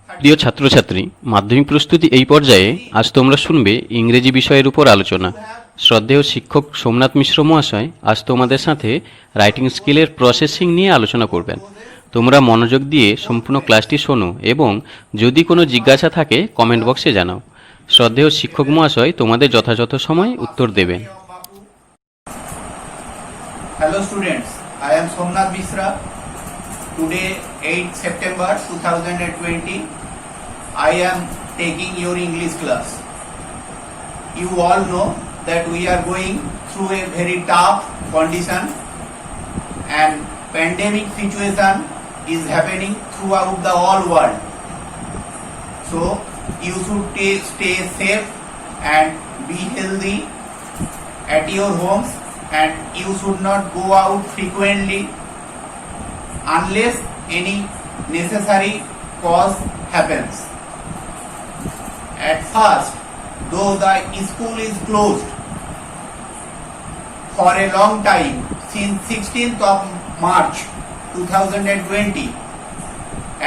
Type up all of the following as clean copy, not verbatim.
প্রিয় ছাত্রছাত্রী, মাধ্যমিক প্রস্তুতি এই পর্যায়ে আজ তোমরা শুনবে ইংরেজি বিষয়ের উপর আলোচনা। শ্রদ্ধেয় শিক্ষক সোমনাথ মিশ্র মহাশয় আজ তোমাদের সাথে রাইটিং স্কিলের প্রসেসিং নিয়ে আলোচনা করবেন। তোমরা মনোযোগ দিয়ে সম্পূর্ণ ক্লাসটি শোনো এবং যদি কোনো জিজ্ঞাসা থাকে কমেন্ট বক্সে জানাও। শ্রদ্ধেয় শিক্ষক মহাশয় তোমাদের যথাযথ সময় উত্তর দেবেন। Hello students, I am Somnath Mishra. Today 8 September 2020, I am taking your English class. You all know that we are going through a very tough condition and pandemic situation is happening throughout the whole world. So you should stay safe and be healthy at your homes, and you should not go out frequently unless any necessary cause happens. At first, though the school is closed for a long time since 16th of March 2020,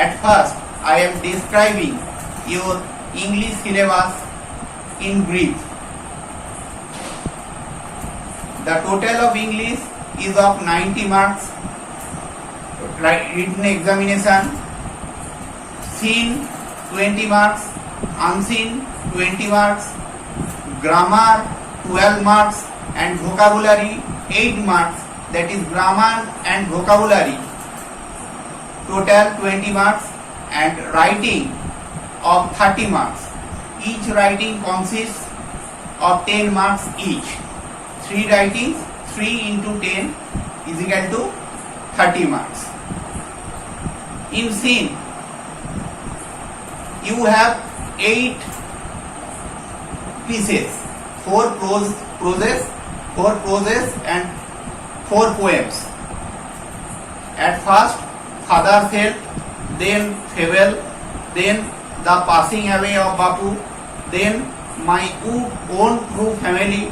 at first I am describing your English syllabus in brief. The total of English is of 90 marks. Written examination, seen 20 marks, unseen 20 marks, grammar 12 marks, and vocabulary 8 marks, that is grammar and vocabulary total 20 marks, and writing of 30 marks. Each writing consists of 10 marks each. 3 writings, 3 into 10 is equal to 30 marks. In scene, you have 8 pieces, 4 proses and 4 poems. At first, Father's Health, then Farewell, then The Passing Away of Bapu, then My Own True Family,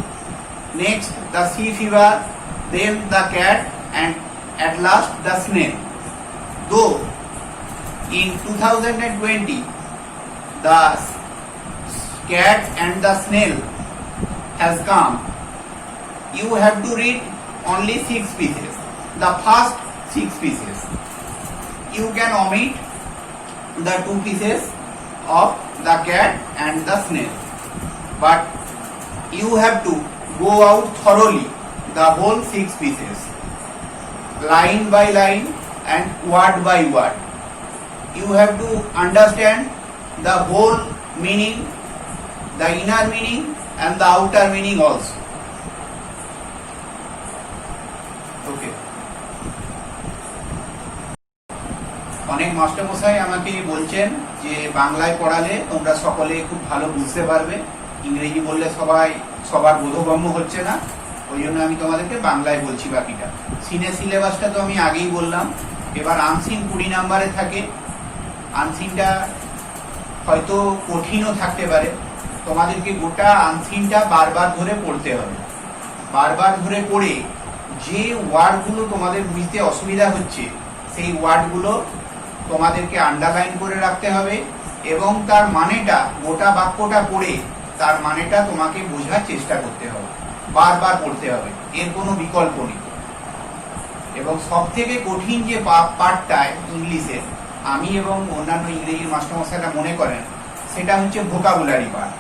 next the sea fever, then the cat, and at last the snail. Though in 2020 the cat and the snail has come, you have to read only 6 pieces, the first 6 pieces. You can omit the 2 pieces of the cat and the snail, but you have to go out thoroughly the whole 6 pieces, line by line and word by word. You have to understand the whole meaning, the inner meaning and the outer meaning also. Okay. অনেক মাস্টারমশাই আমাকে বলছেন যে বাংলায় পড়ালে তোমরা সকলে খুব ভালো বুঝতে পারবে, ইংরেজি বললে সবার বোধগম্য হচ্ছে না, ওই জন্য আমি তোমাদেরকে বাংলায় বলছি বাকিটা। সিনের সিলেবাসটা তো আমি আগেই বললাম। এবার আনসিন 20 নাম্বারে থাকে। আনসিনটা হয়তো কঠিনও থাকতে পারে, তোমাদেরকে গোটা আনসিনটা বারবার ধরে পড়তে হবে। বারবার ধরে পড়ে যে ওয়ার্ডগুলো তোমাদের বুঝতে অসুবিধা হচ্ছে সেই ওয়ার্ডগুলো তোমাদেরকে আন্ডারলাইন করে রাখতে হবে এবং তার মানেটা, গোটা বাক্যটা পড়ে তার মানেটা তোমাকে বোঝার চেষ্টা করতে হবে, বারবার পড়তে হবে, এর কোনো বিকল্প নেই। এবং সব থেকে কঠিন যে পার্টটা ইংলিশে আমি এবং অন্যান্য ইংরেজি মাস্টারমশাইরা মনে করেন সেটা হচ্ছে ভোকাবুলারি পার্ট।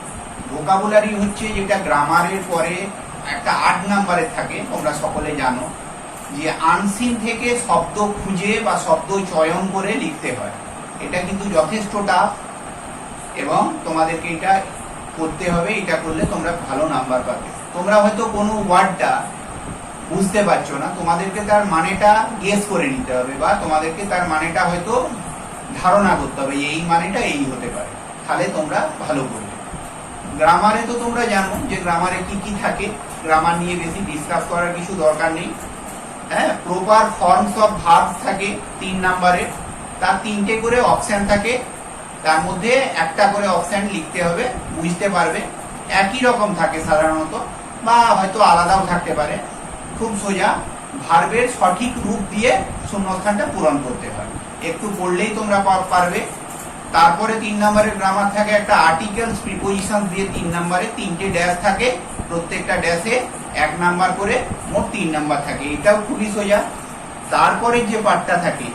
ভোকাবুলারি হচ্ছে যেটা গ্রামারের পরে একটা 8 নাম্বারে থাকে, তোমরা সকলে জানো যে আনসিন থেকে শব্দ খুঁজে বা শব্দ চয়ন করে লিখতে হয়। এটা কিন্তু যথেষ্ট টাফ এবং তোমাদেরকে এটা করতে হবে। এটা করলে তোমরা ভালো নাম্বার পাবে। তোমরা হয়তো কোনো ওয়ার্ডটা বুঝতে পারছো না, তোমাদেরকে তার মানেটা গেস করে নিতে হবে বা তোমাদেরকে তার মানেটা হয়তো ধারণা করতে হবে, এই মানেটা এই হতে পারে, তাহলে তোমরা ভালো করবে। গ্রামারে তো তোমরা জানো যে গ্রামারে কি কি থাকে, গ্রামার নিয়ে বেশি ডিসকাস করার কিছু দরকার নেই। হ্যাঁ, প্রপার ফর্মস অফ ভার্বস থাকে 3 নাম্বারে, তার 3টে করে অপশন থাকে, তার মধ্যে একটা করে অপশন লিখতে হবে, বুঝতে পারবে। একই রকম থাকে সাধারণত, বা হয়তো আলাদাও থাকতে পারে। খুব সোজা, ভার্বের সঠিক রূপ দিয়ে শূন্যস্থানটা পূরণ করতে হয়। একটু পড়লেই তোমরা পারবে। তারপরে 3 নম্বরের গ্রামার থাকে একটা আর্টিকেলস প্রিপোজিশন দিয়ে 3 নম্বরে 3টে ড্যাশ থাকে, প্রত্যেকটা ড্যাশে 1 নাম্বার করে, মোট 3 নাম্বার থাকে। এটাও খুবই সোজা। তারপরে যে পার্টটা থাকে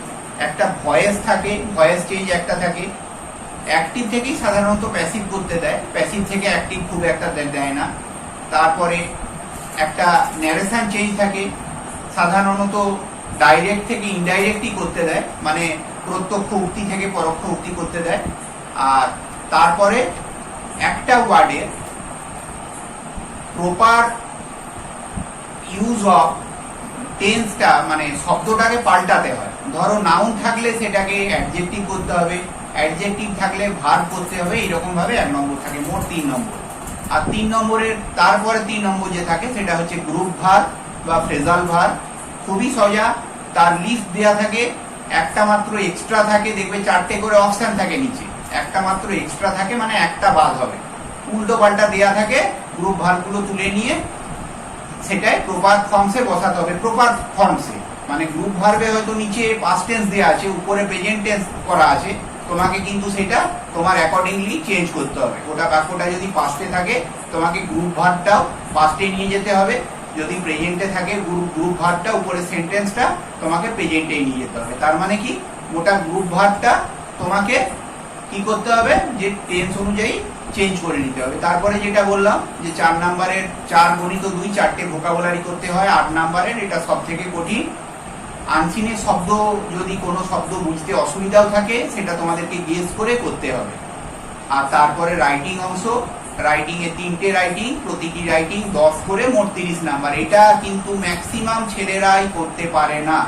একটা ভয়েস থাকে, ভয়েস চেঞ্জ একটা থাকে। অ্যাক্টিভ থেকেই সাধারণত প্যাসিভ করতে দেয়, প্যাসিভ থেকে অ্যাক্টিভ খুব একটা দেয় না। তারপরে একটা ন্যারেশন চেঞ্জ থাকে, সাধারণত ডাইরেক্ট থেকে ইনডাইরেক্টই করতে দেয়, মানে প্রত্যক্ষ উক্তি থেকে পরোক্ষ উক্তি করতে দেয়। আর তারপরে একটা ওয়ার্ডের প্রপার ইউজ অফ টেন্সটা, মানে শব্দটাকে পাল্টাতে হয়। ধরো নাউন থাকলে সেটাকে অ্যাডজেক্টিভ করতে হবে, অ্যাডজেক্টিভ থাকলে ভার্ব করতে হবে, এরকম ভাবে 1 নম্বর থাকে, মোট 3 নম্বর। আর 3 নম্বরের তারপরে 3 নম্বর যে থাকে সেটা হচ্ছে গ্রুপ ভার্ব বা ফ্রেজাল ভার্ব। খুবই সোজা, তার লিস্ট দেয়া থাকে, একটা মাত্র এক্সট্রা থাকে, দেখবে 4টে করে অপশন থাকে নিচে, একটা মাত্র এক্সট্রা থাকে, মানে একটা বাদ হবে। উল্টো পাল্টা দেয়া থাকে, গ্রুপ ভার্বগুলো তুলে নিয়ে সেটাই প্রপার ফর্মসে বসাতে হবে। প্রপার ফর্মসে মানে গ্রুপ ভার্বে হয়তো নিচে পাস্ট টেন্স দেয়া আছে, উপরে প্রেজেন্ট টেন্স করা আছে, তোমাকে কিন্তু সেটা তোমার অ্যাকর্ডিংলি চেঞ্জ করতে হবে। ওটা বাক্যটা যদি পাস্টে থাকে তোমাকে গ্রুপ ভার্বটাও পাস্টে নিয়ে যেতে হবে, যদি প্রেজেন্টে থাকে গ্রুপ ভার্বটা উপরে সেন্টেন্সটা তোমাকে প্রেজেন্টে নিয়ে যেতে হবে। তার মানে কি, গোটা গ্রুপ ভার্বটা তোমাকে কি করতে হবে, যে টেন্স অনুযায়ী চেঞ্জ করে নিতে হবে। তারপরে যেটা বললাম যে 4 নম্বরের 4 গণিত 2 4টে ভোকাবুলারি করতে হয়। 8 নম্বরের এটা সব থেকে কঠিন। আনসিনের শব্দ, যদি কোনো শব্দ বুঝতে অসুবিধাও থাকে সেটা তোমাদেরকে গেস করে করতে হবে। আর তারপরে রাইটিং অংশ, রাইটিং এ 3টে রাইটিং, প্রতিটি রাইটিং 10 করে, মোট 30 নাম্বার। এটা কিন্তু ম্যাক্সিমাম ছেলেরাই করতে পারে না,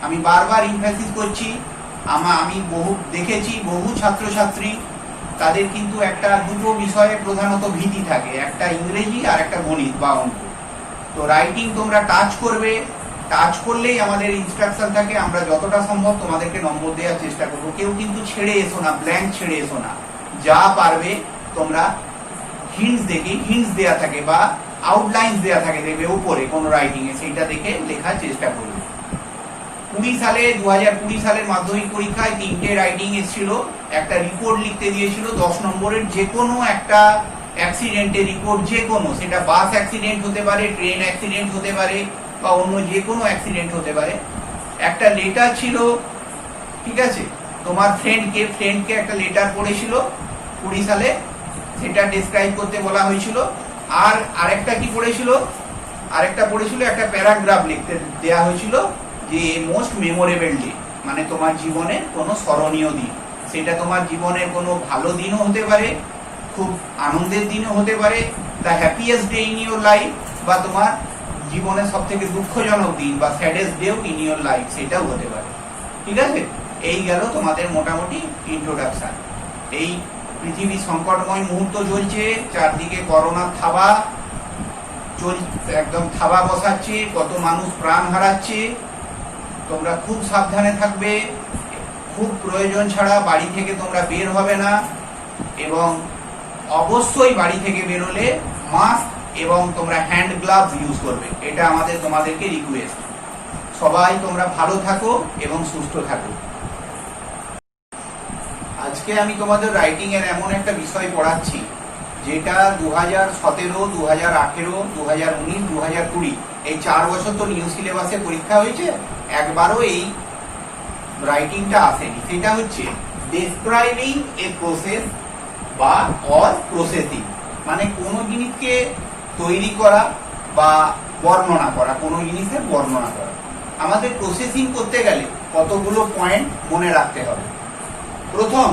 আমি বারবার ইনফাসিস করছি। আমি বহু দেখেছি, বহু ছাত্রছাত্রী তাদের কিন্তু দুটো বিষয়ে প্রধানত ভীতি থাকে, একটা ইংরেজি আর একটা গণিত বা অঙ্ক। তো রাইটিং তোমরা টাচ করবে, টাচ করলেই আমাদের ইনস্ট্রাকশন থাকে, আমরা যতটা সম্ভব তোমাদেরকে নম্বর দেওয়ার চেষ্টা করবো। কেউ কিন্তু ছেড়ে এসো না, ব্ল্যাঙ্ক ছেড়ে এসো না, যা পারবে তোমরা হিন্টস দেখে, হিন্টস দেয়া থাকে বা আউটলাইন্স দেয়া থাকে দেখবে উপরে কোনো রাইটিং এ, সেইটা দেখে লেখার চেষ্টা করবে। 2020 সালের মাধ্যমিক পরীক্ষায় 3টে রাইটিং এসেছিল, একটা রিপোর্ট লিখতে দিয়েছিল 10 নম্বরের, যে কোনো একটা অ্যাক্সিডেন্টের রিপোর্ট, যে কোনো, সেটা বাস অ্যাক্সিডেন্ট হতে পারে, ট্রেন অ্যাক্সিডেন্ট হতে পারে বা অন্য যে কোনো অ্যাক্সিডেন্ট হতে পারে। একটা লেটার ছিল, ঠিক আছে, তোমার ফ্রেন্ডকে একটা লেটার পড়েছিল 20 সালে, সেটা ডেসক্রাইব করতে বলা হয়েছিল। আর আরেকটা কি পড়েছিল, আরেকটা পড়েছিল একটা প্যারাগ্রাফ লিখতে দেয়া হয়েছিল, যে মোস্ট মেমোরেবল ডে, মানে তোমার জীবনের কোনো স্মরণীয় দিন। সেটা তোমার জীবনের কোনো ভালো দিনও হতে পারে, খুব আনন্দের দিনও হতে পারে, the happiest day in your life, বা তোমার জীবনের সব থেকে দুঃখজনক দিন বা স্যাডেস্ট ডেও ইন ইউর লাইফ, সেটাও হতে পারে। ঠিক আছে, এই গেল তোমাদের মোটামুটি ইন্ট্রোডাকশন। এই পৃথিবী সংকটময় মুহূর্ত চলছে, চারদিকে করোনার থাবা একদম থাবা বসাচ্ছে, কত মানুষ প্রাণ হারাচ্ছে। তোমরা খুব সাবধানে থাকবে, খুব প্রয়োজন ছাড়া বাড়ি থেকে তোমরা বের হবে না, এবং অবশ্যই বাড়ি থেকে বেরোলে মাস্ক এবং তোমরা হ্যান্ড গ্লাভস ইউজ করবে, এটা তোমাদেরকে রিকোয়েস্ট। সবাই তোমরা ভালো থাকো এবং সুস্থ থাকো। আজকে আমি তোমাদের রাইটিং এর এমন একটা বিষয় পড়াচ্ছি যেটা 2017, 2018, 2019, 2020 এই 4 বছর তো নিউ সিলেবাসে পরীক্ষা হয়েছে, একবারও এই রাইটিংটা আসেনি। সেটা হচ্ছে ডেসক্রাইবিং এ প্রসেস বা অর প্রসেসিং, মানে কোনো জিনিসকে তৈরি করা বা বর্ণনা করা, কোনো জিনিসের বর্ণনা করা। আমাদের প্রসেসিং করতে গেলে কতগুলো পয়েন্ট মনে রাখতে হবে। প্রথম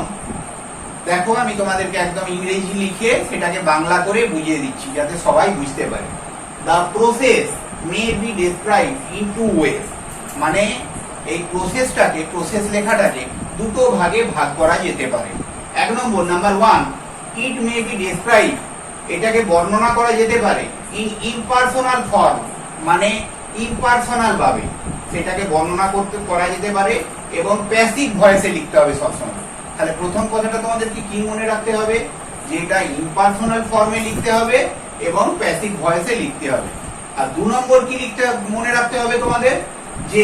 দেখো, আমি তোমাদেরকে একদম ইংরেজি লিখে সেটাকে বাংলা করে বুঝিয়ে দিচ্ছি যাতে সবাই বুঝতে পারে। The process may be describe in 2 ways, মানে এই প্রসেসটাকে, প্রসেস লেখাটাকে দুটো ভাগে ভাগ করা যেতে পারে। 1 নম্বর, number 1, it may be describe, এটাকে বর্ণনা করা যেতে পারে ইন ইমপার্সোনাল ফর্ম, মানে ইমপার্সোনাল ভাবে সেটাকে বর্ণনা করা যেতে পারে, এবং প্যাসিভ ভয়েসে লিখতে হবে সবসময়। তাহলে প্রথম কথাটা তোমাদেরকে কি মনে রাখতে হবে, যে এটা ইমপার্সোনাল ফর্মে লিখতে হবে এবং প্যাসিভ ভয়েসে লিখতে হবে। আর 2 নম্বর কি মনে রাখতে হবে তোমাদের, যে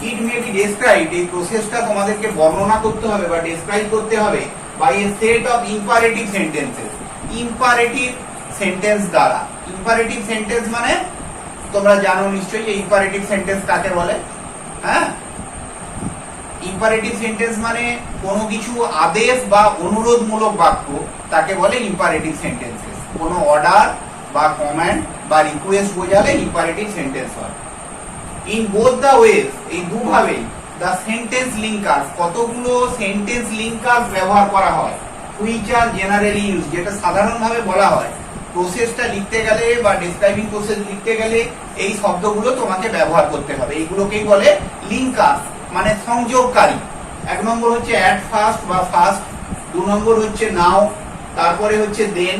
ইট মে বি ডেসক্রাইবড, এই প্রসেসটা তোমাদেরকে বর্ণনা করতে হবে বা ডেসক্রাইব করতে হবে by a set of imperative sentences. Imperative sentence দ্বারা, ইম্পারেটিভ সেন্টেন্স মানে তোমরা জানো নিশ্চয়ই যে ইম্পারেটিভ সেন্টেন্স কাকে বলে। হ্যাঁ, ইম্পারেটিভ সেন্টেন্স মানে কোনো কিছু আদেশ বা অনুরোধমূলক বাক্য, তাকে বলে ইম্পারেটিভ সেন্টেন্সেস। কোনো অর্ডার বা কমান্ড বা রিকোয়েস্ট বোঝালে ইম্পারেটিভ সেন্টেন্স হয়। ইন বোথ দ্য ওয়েজ, এই দুভাবেই, দ্য সেন্টেন্স লিঙ্কার্স, কতগুলো সেন্টেন্স লিঙ্কার্স ব্যবহার করা হয়, হুইচ আর জেনারেলি ইউজ, যেটা সাধারণভাবে বলা হয়। প্রসেসটা লিখতে গেলে বা ডেসক্রাইবিং প্রসেস লিখতে গেলে এই শব্দগুলো তোমাকে ব্যবহার করতে হবে। এইগুলোকেই বলে লিঙ্কার্স, মানে সংযোগকারী। এক নম্বর হচ্ছে অ্যাট ফার্স্ট বা ফার্স্ট, দু নম্বর হচ্ছে নাও, তারপরে হচ্ছে দেন,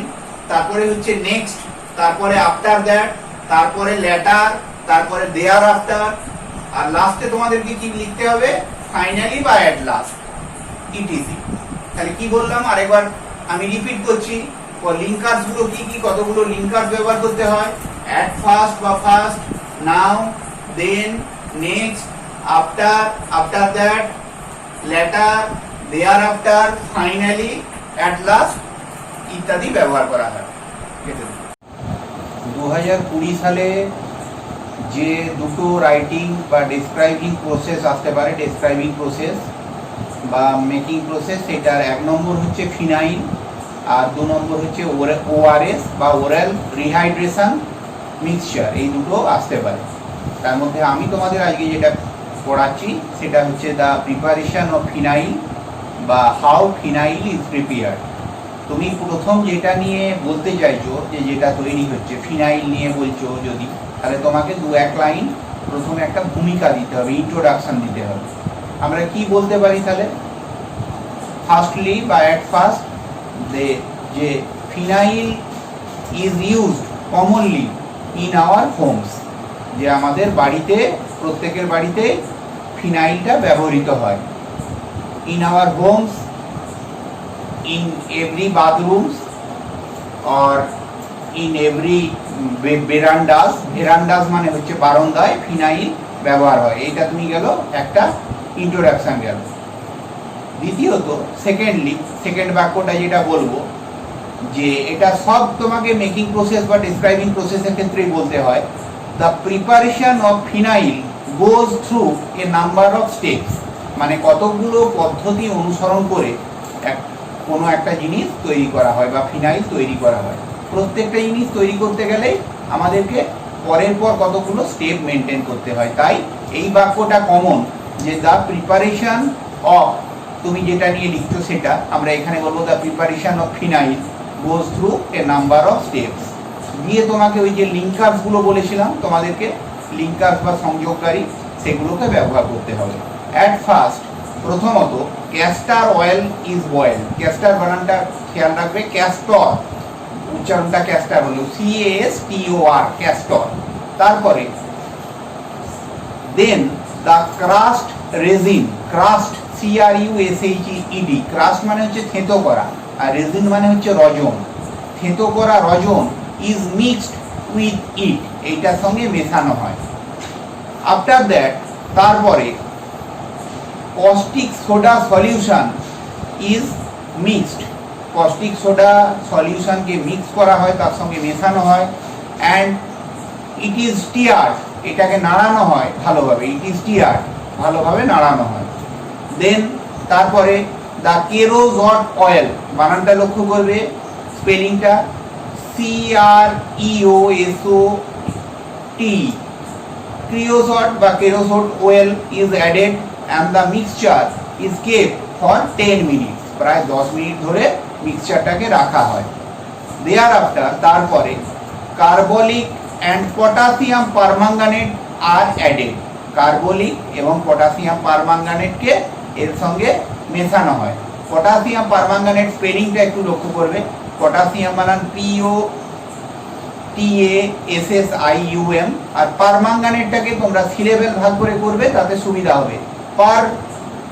তারপরে হচ্ছে নেক্সট, তারপরে আফটার দ্যাট, তারপরে লেটার, তারপরে দেয়ার আফটার, আর লাস্টে তোমাদেরকে কি লিখতে হবে, ফাইনালি বা অ্যাট লাস্ট, ইটিসি। তাহলে কি বললাম আরেকবার আমি রিপিট করছি, লিঙ্কার্স গুলো কি কি, কতগুলো লিঙ্কার্স ব্যবহার করতে হয়। অ্যাট ফার্স্ট বা first, now, then, next, after, after that, later, thereafter, finally, at last ইত্যাদি ব্যবহার করা হয়। 2020 সালে যে দুটো রাইটিং বা ডেসক্রাইবিং প্রসেস আসতে পারে, ডেসক্রাইবিং প্রসেস বা মেকিং প্রসেস, সেটার এক নম্বর হচ্ছে ফিনাইল আর দু নম্বর হচ্ছে ওআরএস বা ওরাল রিহাইড্রেশন মিক্সচার। এই দুটো আসতে পারে। তার মধ্যে আমি তোমাদের আজকে যেটা পড়াচ্ছি সেটা হচ্ছে দ্য প্রিপারেশন অফ ফিনাইল বা হাউ ফিনাইল ইজ প্রিপেয়ার্ড। তুমি প্রথম যেটা নিয়ে বলতে চাইছো, যে যেটা তৈরি হচ্ছে ফিনাইল নিয়ে বলছো যদি, তাহলে তোমাকে দু এক লাইন প্রথমে একটা ভূমিকা দিতে হবে, ইন্ট্রোডাকশন দিতে হবে। আমরা কি বলতে পারি তাহলে, ফার্স্টলি বা অ্যাট ফার্স্ট, যে phenyl is used commonly in our homes, যে আমাদের বাড়িতে, প্রত্যেকের বাড়িতে ফিনাইলটা ব্যবহৃত হয়। In our homes, in every bathrooms or in every verandas. Verandas মানে হচ্ছে বারান্দায় ফিনাইল ব্যবহার হয়। এইটা তুমি গেল একটা ইন্ট্রোডাকশন গেল। দ্বিতীয়ত, সেকেন্ড বাক্যটা যেটা বলবো, যে এটা সব তোমাকে মেকিং প্রসেস বা ডেসক্রাইবিং প্রসেসের ক্ষেত্রেই বলতে হয়। The preparation of phenyl goes through a number of steps, মানে কতগুলো পদ্ধতি অনুসরণ করে কোনো একটা জিনিস তৈরি করা হয় বা ফিনাইল তৈরি করা হয়। প্রত্যেকটা জিনিস তৈরি করতে গেলে আমাদেরকে পরের পর কতগুলো স্টেপ মেনটেন করতে হয়। তাই এই বাক্যটা কমন, যে দ্য প্রিপারেশন অফ, তুমি যেটা নিয়ে লিখছো সেটা আমরা এখানে বলবো the preparation of phenyl goes through a number of steps. দিয়ে তোমাকে ওই যে লিঙ্কার্স গুলো বলেছিলাম তোমাদেরকে, লিঙ্কার্স বা সংযোগকারী, সেগুলোকে ব্যবহার করতে হবে। অ্যাট ফার্স্ট, প্রথমত, castor oil is boil. Castor বানানটা খেয়াল রাখবে, ক্যাস্টর উচ্চারণটা ক্যাস্টার হলো CASTOR, ক্যাস্টর। তারপরে then the crushed resin, crushed CRUSHED, crushed মানে হচ্ছে থেঁতো করা, আর রেজিন মানে হচ্ছে রজন। থেঁতো করা রজন ইজ মিক্সড উইথ ইট, এইটার সঙ্গে মেশানো হয়। আফটার দ্যাট, তারপরে caustic soda solution is mixed, caustic soda সলিউশনকে মিক্স করা হয়, তার সঙ্গে মেশানো হয়। অ্যান্ড ইট ইজ স্টিয়ার্ড, এটাকে নাড়ানো হয় ভালোভাবে, ইট ইজ স্টিয়ার্ড, ভালোভাবে নাড়ানো হয়। দেন তারপরে দ্য কেরোসট অয়েল, বানানটা লক্ষ্য করবে, স্পেলিংটা CREOSOT, ক্রিওসট বা creosote oil is added and the mixture is kept for 10 minutes, প্রায় 10 মিনিট ধরে মিক্সচারটাকে রাখা হয়। দেয়ার আফটার, তারপরে carbolic and potassium permanganate are added, carbolic এবং পটাশিয়াম পারম্যাঙ্গানেটকে এর সঙ্গে মেশানো হয়। পটাশিয়াম পারম্যাঙ্গানেট স্পেলিংটা একটু লক্ষ্য করবে, পটাশিয়াম বানান POTASSIUM, আর পারম্যাঙ্গানেটটাকে তোমরা সিলেবেল ভাগ করে করবে, তাতে সুবিধা হবে।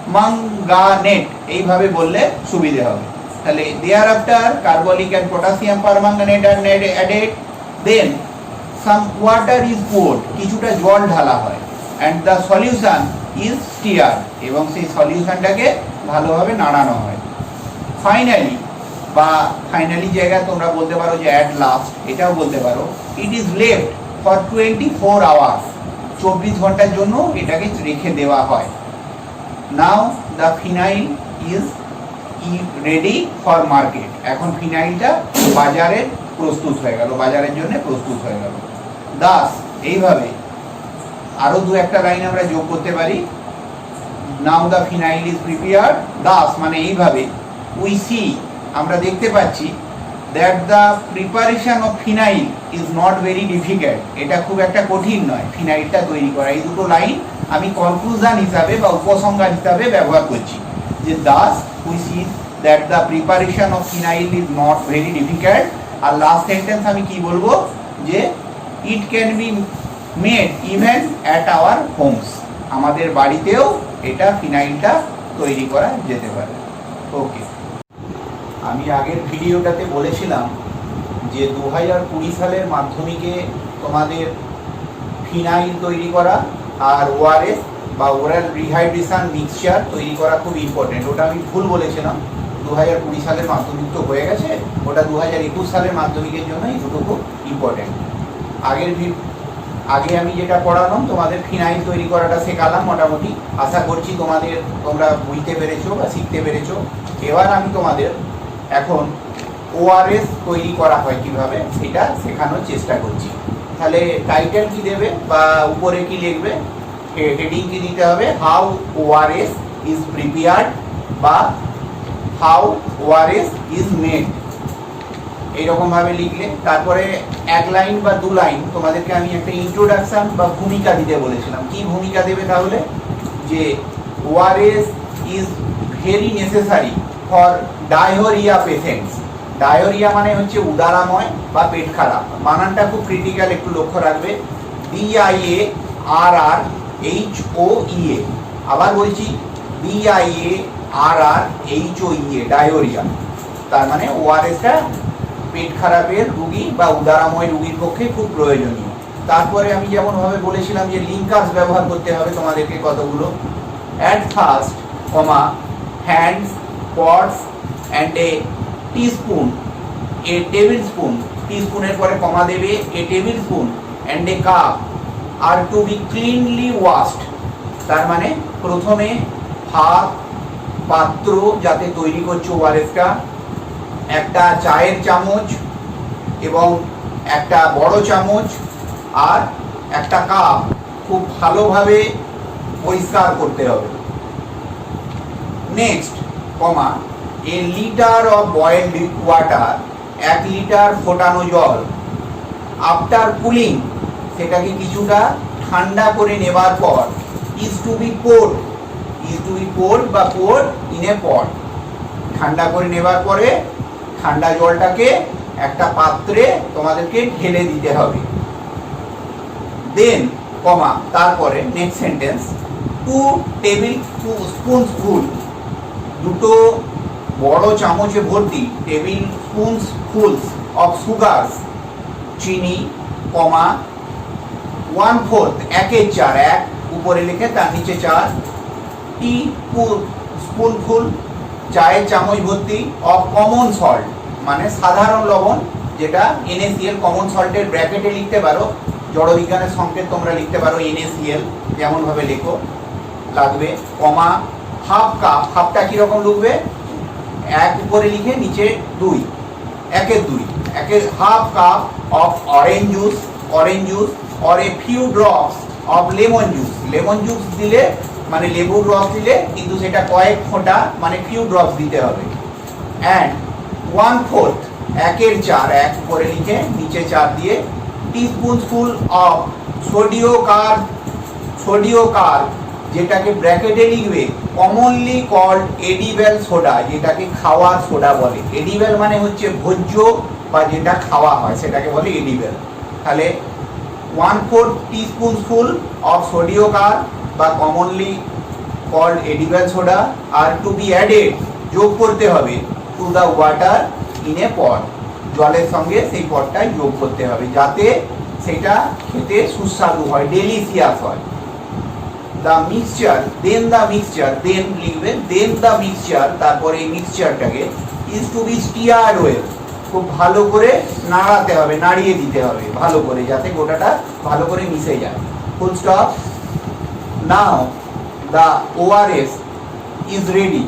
পারম্যাঙ্গানেট এইভাবে বললে সুবিধা হবে। তাহলে thereafter carbolic and potassium permanganate are added, then some water is poured, কিছুটা জল ঢালা হয়। And the solution is stirred, এবং সেই সলিউশনটাকে ভালোভাবে নাড়ানো হয়। ফাইনালি বা ফাইনালি জায়গায় তোমরা বলতে পারো যে অ্যাট লাস্ট, এটাও বলতে পারো it is left for 24 hours, 24 ঘন্টার জন্য এটাকে রেখে দেওয়া হয়। Now the phenyl is ready for market, এখন ফিনাইলটা বাজারে প্রস্তুত হয়ে গেল, বাজারের জন্য প্রস্তুত হয়ে গেল। দাস, এইভাবে আরো দু একটা লাইন আমরা যোগ করতে পারি। Now the phenyl is prepared, thus মানে এইভাবে, উই সি আমরা দেখতে পাচ্ছি, that the preparation of phenyl is not very difficult, এটা খুব একটা কঠিন নয় ফিনাইলটা তৈরি করা। এই দুটো লাইন আমি কনক্লুশন হিসাবে বা উপসংহার হিসাবে ব্যবহার করছি, যে thus we see that the preparation of phenyl is not very difficult. আর লাস্ট সেন্টেন্স আমি কি বলবো, যে it can be made even at our homes, আমাদের বাড়িতেও এটা ফিনাইলটা তৈরি করা যেতে পারে। ওকে, আমি আগের ভিডিওটাতে বলেছিলাম যে 2020 সালের মাধ্যমিকে তোমাদের ফিনাইল তৈরি করা আর ওআরএস বা ওরাল রিহাইড্রেশন মিক্সচার তৈরি করা খুব ইম্পর্টেন্ট। ওটা আমি ভুল বলেছিলাম, 2020 সালের মাধ্যমিক তো হয়ে গেছে, ওটা 2021 সালের মাধ্যমিকের জন্য এই দুটো খুব ইম্পর্টেন্ট। আগে আমি যেটা পড়ালাম তোমাদের ফিনাইল তৈরি করাটা শেখালাম মোটামুটি, আশা করছি তোমরা বুঝতে পেরেছো বা শিখতে পেরেছো। এবার আমি তোমাদের এখন ওআরএস তৈরি করা হয় কিভাবে সেটা শেখানোর চেষ্টা করছি। তাহলে টাইটেল কি দেবে বা উপরে কি লিখবে, হেডিং কি দিতে হবে, হাউ ওআরএস ইজ প্রিপেয়ার্ড বা হাউ ওআরএস ইজ মেড, এইরকম ভাবে লিখলে তারপরে এক লাইন বা দু লাইন তোমাদেরকে আমি একটা ইন্ট্রোডাকশন বা ভূমিকা দিতে বলেছিলাম। কি ভূমিকা দেবে তাহলে, যে ORS is very necessary for diarrhoea patients. Diarrhoea মানে হচ্ছে উদারাময় বা পেট খারাপ, বানানটা খুব ক্রিটিক্যাল, একটু লক্ষ্য রাখবে। DIARRHOEA, আবার বলছি DIARRHOEA, ডায়রিয়া। তার মানে ওআরএসটা পেট খারাপের রুগী বা উদারাময় রুগীর পক্ষে খুব প্রয়োজনীয়। তারপরে আমি যেমন ভাবে বলেছিলাম যে লিঙ্কার্স ব্যবহার করতে হবে তোমাদেরকে কতগুলো, at first, comma, hands, pots and a teaspoon, a tablespoon, টিস্পুনের পরে কমা দেবে, a tablespoon and a cup are to be cleanly washed. তার মানে প্রথমে হাত, পাত্র যাতে তৈরি করছো ওআরএসটা, একটা চায়ের চামচ এবং একটা বড় চামচ আর একটা কাপ খুব ভালোভাবে পরিষ্কার করতে হবে। Next, comma, A litre of boiled water, 1 litre ফোটানো জল, আফটার কুলিং, সেটাকে কিছুটা ঠান্ডা করে নেবার পর, ইজ টু বি পোর্ড বা পোর্ড ইন এ পট, ঠান্ডা করে নেবার পরে ঠান্ডা জলটাকে একটা পাত্রে তোমাদেরকে ঢেলে দিতে হবে। দেন, কমা, তারপরে next sentence, 2 tablespoons full, দুটো বড় চামচে ভর্তি, tablespoons fulls of sugars, চিনি, কমা, 1/4, 1/4, 1 উপরে লিখে তার নিচে 4, টি স্পুনফুল, চায়ের চামচ ভর্তি, অফ কমন সল্ট মানে সাধারণ লবণ, যেটা NaCl, কমন সল্টের ব্র্যাকেটে লিখতে পারো, জড়বিজ্ঞানের সংকেত তোমরা লিখতে পারো NaCl, যেমন ভাবে লেখো লাগবে, কমা, হাফ কাপ, হাফটা কিরকম লিখবে, 1 উপরে লিখে নিচে 2, 1/2, half cup of orange juice or a few drops of lemon juice দিলে মানে লেবুর রস দিলে কিন্তু সেটা কয়েক ফোঁটা মানে ফিউ ড্রপস দিতে হবে। অ্যান্ড 1/4, 1/4, 1 উপরে লিখে নিচে 4 দিয়ে, টিস্পুনফুল অফ সোডিও কার্ব, যেটাকে ব্র্যাকেটে লিখবে কমনলি কল্ড এডিবল সোডা, যেটাকে খাওয়ার সোডা বলে। এডিবল মানে হচ্ছে ভোজ্য বা যেটা খাওয়া হয় সেটাকে বলে এডিবল। তাহলে 1/4 টিস্পুনফুল অফ সোডিও কার্ব বা commonly called edible soda are to be added, যোগ করতে হবে, to the water in a pot, জলের সঙ্গে সেই পটটা যোগ করতে হবে যাতে সেটা খেতে সুস্বাদু হয়, ডেলিশিয়াস হয়। The mixture, then the mixture, then লিখবেন, দেন দ্য মিক্সচার, তারপরে এই মিক্সচারটাকে is to be stirred well, খুব ভালো করে নাড়াতে হবে, নাড়িয়ে দিতে হবে ভালো করে, যাতে গোটাটা ভালো করে মিশে যায়। Full stop. Now the ORS is ready,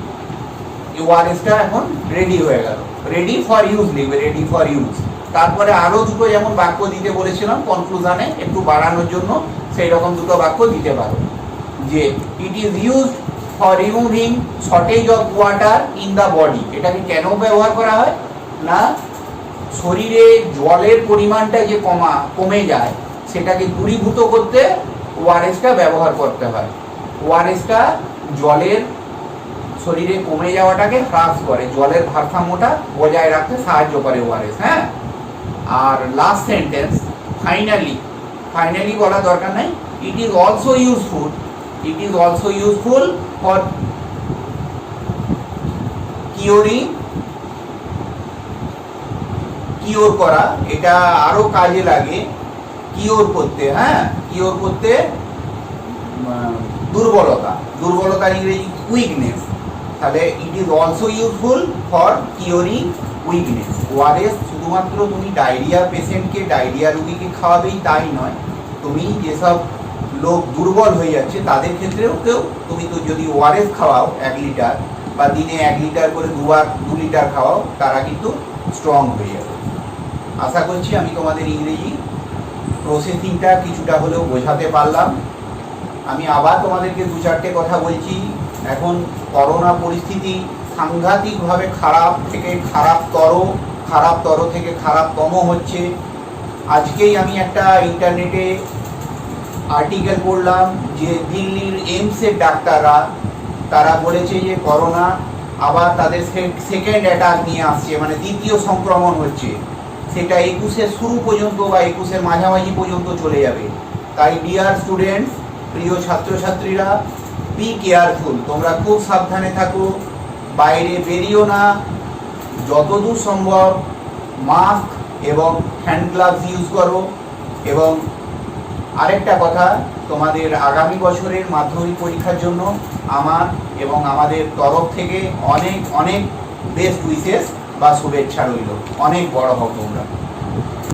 ওআরএসটা এখন রেডি হয়ে গেল। রেডি ফর ইউজ লিখবে, রেডি ফর ইউজ। তারপরে আরো দুটো যেমন বাক্য দিতে বলেছিলাম কনক্লুশনে একটু বাড়ানোর জন্য, সেই রকম দুটো বাক্য দিতে পারো, যে it is used for removing shortage of water in the body. এটাকে কেন ব্যবহার করা হয় না, শরীরে জলের পরিমাণটা যে কমে যায় সেটাকে দূরীভূত করতে ওআরএসটা ব্যবহার করতে হয়। ওআরএসটা জলের শরীরে কমে যাওয়াটাকে হ্রাস করে, জলের ভারসাম্যটা বজায় রাখতে সাহায্য করে ওআরএস। হ্যাঁ, আর লাস্ট সেন্টেন্স ফাইনালি, ফাইনালি বলা দরকার নাই, it is also useful, it is also useful for curing, cure করা, এটা আরো কাজে লাগে কিওর করতে। হ্যাঁ, কিওর করতে দুর্বলতা, দুর্বলতার ইংরেজি উইকনেস। তাহলে it is also useful for curing weakness. ORS শুধুমাত্র তুমি ডায়রিয়া পেশেন্টকে, ডায়রিয়া রোগীকে খাওয়াবেই তাই নয়, তুমি যেসব লোক দুর্বল হয়ে যাচ্ছে তাদের ক্ষেত্রেও তুমি তো যদি ওআরএস খাওয়াও 1 লিটার বা দিনে 1 লিটার করে 2 লিটার খাওয়াও, তারা কিন্তু স্ট্রং হয়ে যাবে। আশা করছি আমি তোমাদের ইংরেজি প্রসেসিংটা কিছুটা হলেও বোঝাতে পারলাম। আমি আবার তোমাদেরকে 2-4টে কথা বলছি। এখন করোনা পরিস্থিতি সাংঘাতিকভাবে খারাপ থেকে খারাপতর থেকে খারাপতম হচ্ছে। আজকেই আমি একটা ইন্টারনেটে আর্টিকেল পড়লাম যে দিল্লির এইমসের ডাক্তাররা তারা বলেছে যে করোনা আবার তাদের সেকেন্ড অ্যাটাক নিয়ে আসছে, মানে দ্বিতীয় সংক্রমণ হচ্ছে, সেটা 21-এর শুরু পর্যন্ত বা 21-এর মাঝামাঝি পর্যন্ত চলে যাবে। তাই ডিয়ার স্টুডেন্টস, প্রিয় ছাত্রছাত্রীরা, বি কেয়ারফুল, তোমরা খুব সাবধানে থাকো, বাইরে বেরিও না, যতদূর সম্ভব মাস্ক এবং হ্যান্ড গ্লাভস ইউজ করো। এবং আরেকটা কথা, তোমাদের আগামী বছরের মাধ্যমিক পরীক্ষার জন্য আমার এবং আমাদের তরফ থেকে অনেক অনেক বেস্ট উইশেস বা শুভেচ্ছা রইল। অনেক বড় হও তোমরা।